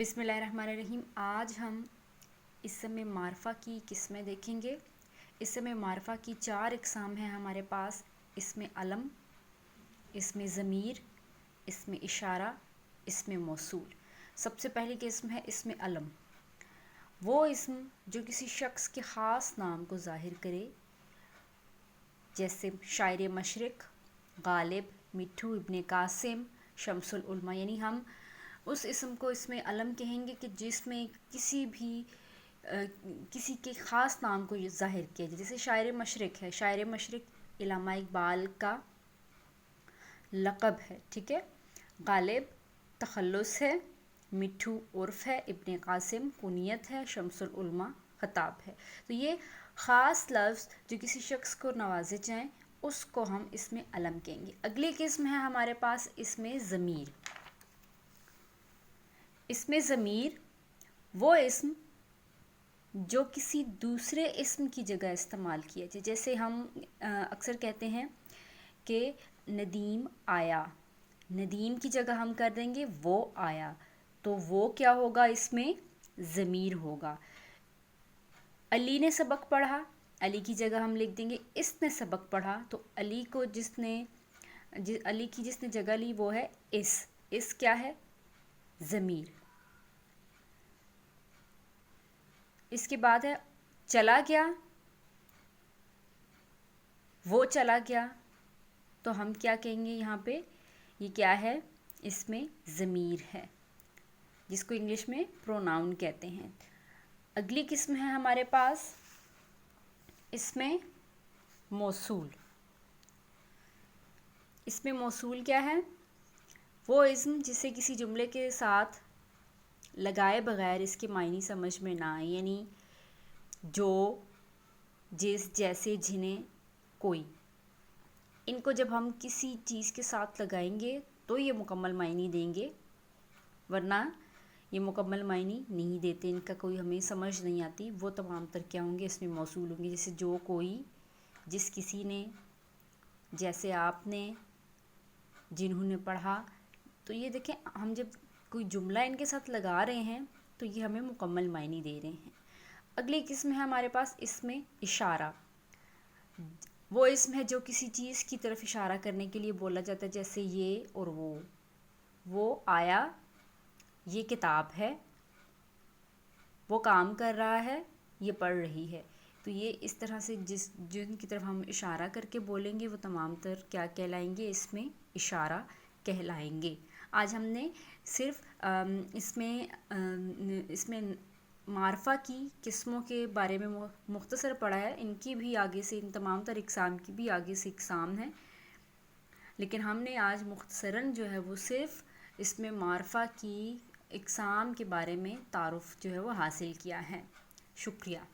बिस्मिल्लाहिर्रहमानिर्रहीम। आज हम इसमें मारफा की किस्में देखेंगे। इसमें मारफा की 4 इक़साम हैं हमारे पास। इसमें अलम, इसमें ज़मीर, इसमें इशारा, इसमें मौसूल। सबसे पहली किस्म है इसमें अलम। वो इस्म जो किसी शख्स के ख़ास नाम को ज़ाहिर करे, जैसे शायर मशरिक़, गालिब, मिट्ठू इब्ने कासिम, शम्सुल उलमा। यानी हम उस इस्म को इसमें अलम कहेंगे कि जिसमें किसी के ख़ास नाम को ज़ाहिर किया जाए। जैसे शायर मशरिक़ है, शायर मशरिक़ इल्लामा इक़बाल का लक़ब है, ठीक है। गालिब तख़ल्लुस है, मिट्ठू उर्फ़ है, इब्ने कासिम कुनियत है, शम्सुल उलमा ख़िताब है। तो ये ख़ास लफ्ज़ जो किसी शख्स को नवाजे जाएँ उसको हम इसमें अलम कहेंगे। अगली किस्म है हमारे पास इसमें ज़मीर। इसमें ज़मीर वो इस्म जो किसी दूसरे इस्म की जगह इस्तेमाल किया जाए। जैसे हम अक्सर कहते हैं कि नदीम आया, नदीम की जगह हम कर देंगे वो आया, तो वो क्या होगा, इसमें ज़मीर होगा। अली ने सबक पढ़ा, अली की जगह हम लिख देंगे इसने सबक पढ़ा, तो अली को अली की जिसने जगह ली वो है इस क्या है, ज़मीर। इसके बाद है चला गया, वो चला गया, तो हम क्या कहेंगे यहाँ पे, ये क्या है, इसमें ज़मीर है, जिसको इंग्लिश में प्रोनाउन कहते हैं। अगली किस्म है हमारे पास इसमें मौसूल। इसमें मौसूल क्या है, वो इस्म जिसे किसी जुमले के साथ लगाए बगैर इसके मायने समझ में ना आए, यानी जो, जिस, जैसे, जिन्हें, कोई, इनको जब हम किसी चीज़ के साथ लगाएंगे तो ये मुकम्मल मायने देंगे, वरना ये मुकम्मल मायने नहीं देते, इनका कोई हमें समझ नहीं आती। वो तमाम तर क्या होंगे, इसमें मौसूल होंगे। जैसे जो, कोई, जिस किसी ने, जैसे आपने, जिन्होंने पढ़ा। तो ये देखें, हम जब कोई जुमला इनके साथ लगा रहे हैं तो ये हमें मुकम्मल मायने दे रहे हैं। अगली किस्म है हमारे पास इसमें इशारा। वो इस्म है जो किसी चीज़ की तरफ इशारा करने के लिए बोला जाता है, जैसे ये और वो आया, ये किताब है, वो काम कर रहा है, ये पढ़ रही है। तो ये इस तरह से जिनकी तरफ हम इशारा करके बोलेंगे वो तमाम तर क्या कहलाएंगे, इसमें इशारा कहलाएंगे। आज हमने सिर्फ इसमें मारफा की किस्मों के बारे में मुख्तसर पढ़ा है। इनकी भी आगे से, इन तमाम तर इक़साम की भी आगे से इक़साम है, लेकिन हमने आज मुख्तसरन जो है वो सिर्फ इसमें मारफा की इक़साम के बारे में तारुफ़ जो है वो हासिल किया है। शुक्रिया।